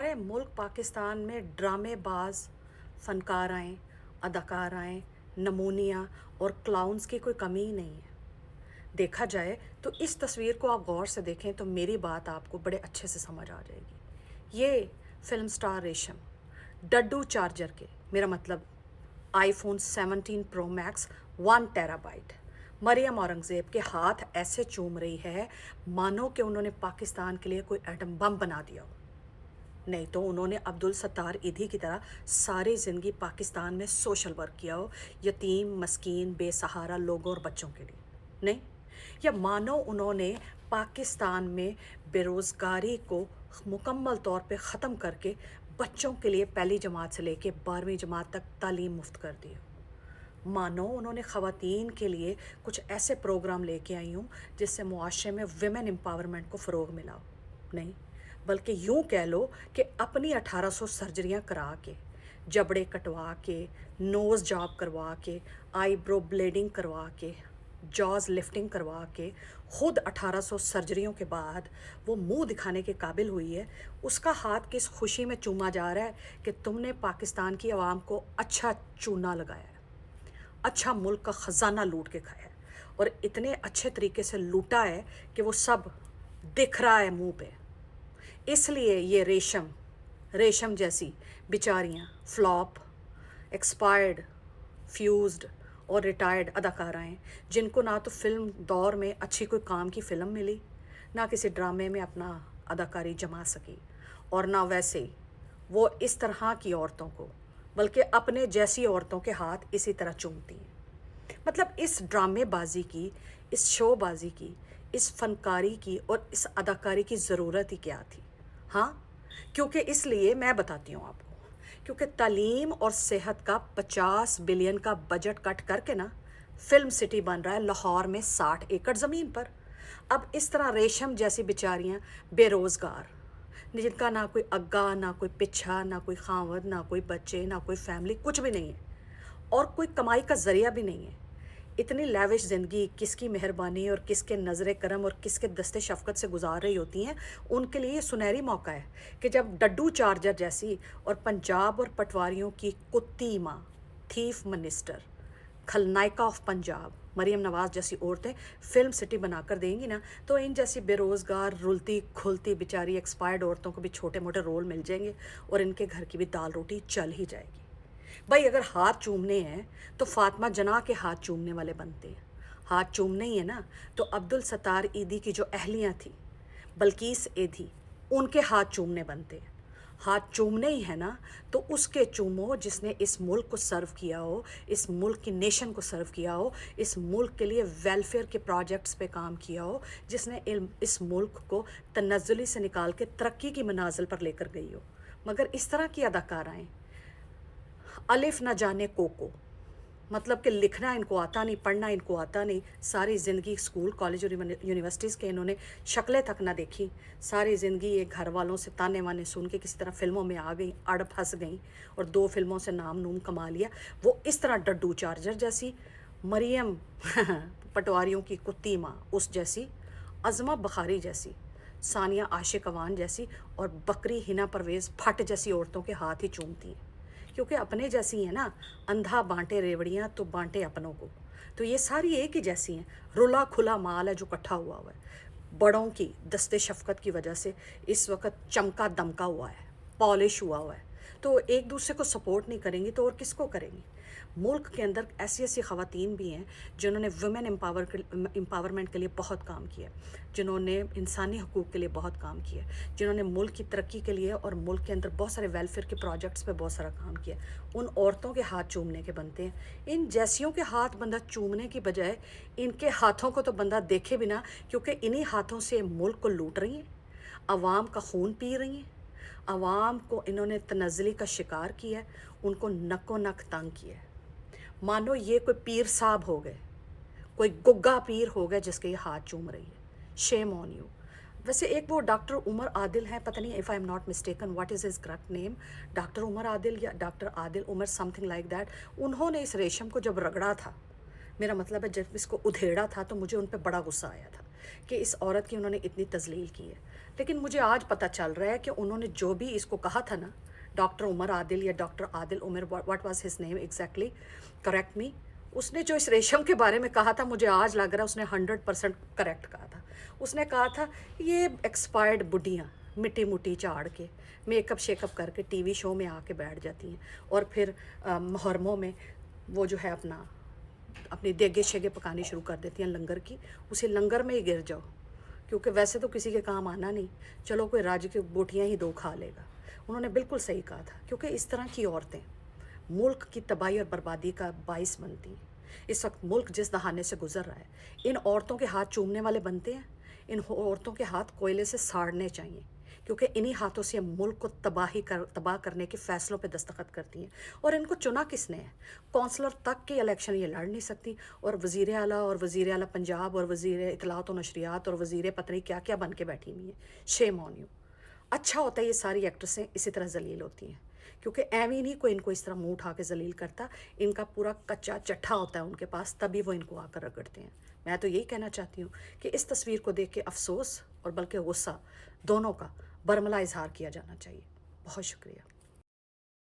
हमारे मुल्क पाकिस्तान में ड्रामे बाज फ़नकार आएँ, अदाकार आएँ, नमूनिया और क्लाउन्स की कोई कमी ही नहीं है। देखा जाए तो इस तस्वीर को आप गौर से देखें तो मेरी बात आपको बड़े अच्छे से समझ आ जाएगी। ये फिल्म स्टार रेशम डड्डू चार्जर के, मेरा मतलब iPhone 17 pro max 1 terabyte Maryam Aurangzeb के हाथ ऐसे चूम रही है मानो कि उन्होंने पाकिस्तान के लिए कोई एटम बम बना दिया हो। नहीं तो उन्होंने अब्दुल सत्तार ईधी की तरह सारी ज़िंदगी पाकिस्तान में सोशल वर्क किया हो, यतीम मस्कीन बेसहारा लोगों और बच्चों के लिए नहीं। या मानो उन्होंने पाकिस्तान में बेरोज़गारी को मुकम्मल तौर पे ख़त्म करके बच्चों के लिए पहली जमात से लेके 12वीं जमात तक तालीम मुफ्त कर दी हो। मानो उन्होंने ख़वातीन के लिए कुछ ऐसे प्रोग्राम लेके आई हूँ जिससे मुआशरे में विमेन एम्पावरमेंट को फ़रोग मिला हो। नहीं, बल्कि यूँ कह लो कि अपनी 1800 सर्जरियाँ करा के, जबड़े कटवा के, नोज़ जॉब करवा के, आईब्रो ब्लेडिंग करवा के, जॉज लिफ्टिंग करवा के, ख़ुद 1800 सर्जरियों के बाद वो मुंह दिखाने के काबिल हुई है। उसका हाथ किस खुशी में चूमा जा रहा है कि तुमने पाकिस्तान की आवाम को अच्छा चूना लगाया है, अच्छा मुल्क का ख़जाना लूट के खाया है, और इतने अच्छे तरीके से लूटा है कि वो सब दिख रहा है मुंह पे। इसलिए ये रेशम जैसी बेचारियाँ फ्लॉप, एक्सपायर्ड, फ्यूज्ड और रिटायर्ड अदाकाराएँ, जिनको ना तो फिल्म दौर में अच्छी कोई काम की फ़िल्म मिली, ना किसी ड्रामे में अपना अदाकारी जमा सकी, और ना वैसे ही वो इस तरह की औरतों को, बल्कि अपने जैसी औरतों के हाथ इसी तरह चूमती हैं। मतलब इस ड्रामेबाजी की, इस शोबाजी की, इस फनकारी की और इस अदाकारी की ज़रूरत ही क्या थी? हाँ, क्योंकि इसलिए मैं बताती हूँ आपको, क्योंकि तालीम और सेहत का 50 बिलियन का बजट कट करके ना फिल्म सिटी बन रहा है लाहौर में 60 एकड़ ज़मीन पर। अब इस तरह रेशम जैसी बेचारियाँ बेरोज़गार, जिनका ना कोई अग्गा, ना कोई पिछा, ना कोई खावद, ना कोई बच्चे, ना कोई फैमिली, कुछ भी नहीं है, और कोई कमाई का ज़रिया भी नहीं है। इतनी लैविश ज़िंदगी किसकी मेहरबानी और किसके नज़र करम और किसके दस्ते शफ़क़त से गुजार रही होती हैं, उनके लिए ये सुनहरी मौका है कि जब डड्डू चार्जर जैसी और पंजाब और पटवारियों की कुत्ती माँ, थीफ मिनिस्टर, खलनायका ऑफ पंजाब मरीम नवाज़ जैसी औरतें फिल्म सिटी बनाकर देंगी ना, तो इन जैसी बेरोज़गार रुलती खुलती बेचारी एक्सपायर्ड औरतों को भी छोटे मोटे रोल मिल जाएंगे और इनके घर की भी दाल रोटी चल ही जाएगी। भाई अगर हाथ चूमने हैं तो फातिमा जना के हाथ चूमने वाले बनते हैं। हाथ चूमने ही है ना, तो अब्दुल सत्तार ईदी की जो अहलियाँ थी, बल्कीस एधी, उनके हाथ चूमने बनते हैं। हाथ चूमने ही है ना, तो उसके चूमो जिसने इस मुल्क को सर्व किया हो, इस मुल्क की नेशन को सर्व किया हो, इस मुल्क के लिए वेलफेयर के प्रोजेक्ट्स पे काम किया हो, जिसने इस मुल्क को तनज़्ज़ुली से निकाल के तरक्की की मनाजिल पर लेकर गई हो। मगर इस तरह की अदाकाराएँ, अलिफ न जाने कोको, मतलब कि लिखना इनको आता नहीं, पढ़ना इनको आता नहीं, सारी ज़िंदगी स्कूल कॉलेज और यूनिवर्सिटीज़ के इन्होंने शक्लें तक ना देखी, सारी ज़िंदगी ये घर वालों से ताने वाने सुन के किसी तरह फ़िल्मों में आ गई, अड़ फंस गई और 2 फिल्मों से नाम नूम कमा लिया। वो इस तरह डड्डू चार्जर जैसी, मरियम पटवारियों की कुत्ती माँ उस जैसी, अज़मा बुखारी जैसी, सानिया आशिक अवान जैसी और बकरी हिना परवेज़ भट्ट जैसी औरतों के हाथ ही चूमती हैं, क्योंकि अपने जैसी हैं ना, अंधा बांटे रेवड़ियाँ तो बांटे अपनों को। तो ये सारी एक ही जैसी हैं, रुला खुला माल है जो इकट्ठा हुआ हुआ है। बड़ों की दस्ते शफ़क़त की वजह से इस वक्त चमका दमका हुआ है, पॉलिश हुआ हुआ है। तो एक दूसरे को सपोर्ट नहीं करेंगी तो और किसको करेंगी? मुल्क के अंदर ऐसी ऐसी ख़वातीन भी हैं जिन्होंने वुमेन एम्पावरमेंट के लिए बहुत काम किया, जिन्होंने इंसानी हकूक़ के लिए बहुत काम किया, जिन्होंने मुल्क की तरक्की के लिए और मुल्क के अंदर बहुत सारे वेलफेयर के प्रोजेक्ट्स पे बहुत सारा काम किया। उन औरतों के हाथ चूमने के बनते हैं। इन जैसियों के हाथ बंदा चूमने की बजाय इनके हाथों को तो बंदा देखे भी ना, क्योंकि इन्हीं हाथों से मुल्क को लूट रही हैं, आवाम का खून पी रही हैं, आवाम को इन्होंने तनज़्ज़ुली का शिकार किया है, उनको नक्को नक तंग किया है। मानो ये कोई पीर साहब हो गए, कोई गुग्गा पीर हो गए जिसके ये हाथ चूम रही है। Shame on you. वैसे एक वो डॉक्टर उमर आदिल हैं, पता नहीं if I am not mistaken what is his correct name, doctor Umar Adil या doctor Adil Umar something like that. उन्होंने इस रेशम को जब रगड़ा था, मेरा मतलब है जब इसको उधेड़ा था, तो मुझे उन पर बड़ा गुस्सा आया था। کہ اس عورت کی انہوں نے اتنی تذلیل کی ہے. لیکن مجھے آج پتہ چل رہا ہے کہ انہوں نے جو بھی اس کو کہا تھا نا، ڈاکٹر عمر عادل یا doctor Adil Umar, what was his name exactly, correct me, اس نے جو اس ریشم کے بارے میں کہا تھا، مجھے آج لگ رہا ہے اس نے 100% کریکٹ کہا تھا. اس نے کہا تھا یہ ایکسپائرڈ بڈھیاں مٹی مٹی چاڑ کے میک اپ شیک اپ کر کے ٹی وی شو میں آ کے بیٹھ جاتی ہیں، اور پھر محرموں میں وہ جو ہے اپنی دیگے شیگے پکانی شروع کر دیتی ہیں لنگر کی. اسے لنگر میں ہی گر جاؤ، کیونکہ ویسے تو کسی کے کام آنا نہیں، چلو کوئی راج کی بوٹیاں ہی 2 کھا لے گا. انہوں نے بالکل صحیح کہا تھا، کیونکہ اس طرح کی عورتیں ملک کی تباہی اور بربادی کا باعث بنتی ہیں. اس وقت ملک جس دہانے سے گزر رہا ہے، ان عورتوں کے ہاتھ چومنے والے بنتے ہیں، ان عورتوں کے ہاتھ کوئلے سے ساڑنے چاہیے، کیونکہ انہی ہاتھوں سے ملک کو تباہ کرنے کے فیصلوں پہ دستخط کرتی ہیں. اور ان کو چنا کس نے ہے؟ کونسلر تک کے الیکشن یہ لڑ نہیں سکتی، اور وزیر اعلیٰ اور وزیر اعلیٰ پنجاب اور وزیر اطلاعات و نشریات اور وزیر پتہ نہیں کیا کیا بن کے بیٹھی ہوئی ہیں. شیم آن یو. اچھا ہوتا ہے یہ ساری ایکٹریسیں اسی طرح ذلیل ہوتی ہیں، کیونکہ ایویں نہیں کوئی ان کو اس طرح منہ اٹھا کے ذلیل کرتا. ان کا پورا کچا چٹھا ہوتا ہے ان کے پاس، تبھی وہ ان کو آ کر رگڑتے ہیں. میں تو یہی کہنا چاہتی ہوں کہ اس تصویر کو دیکھ کے افسوس اور بلکہ غصہ دونوں کا برملا اظہار کیا جانا چاہیے. بہت شکریہ.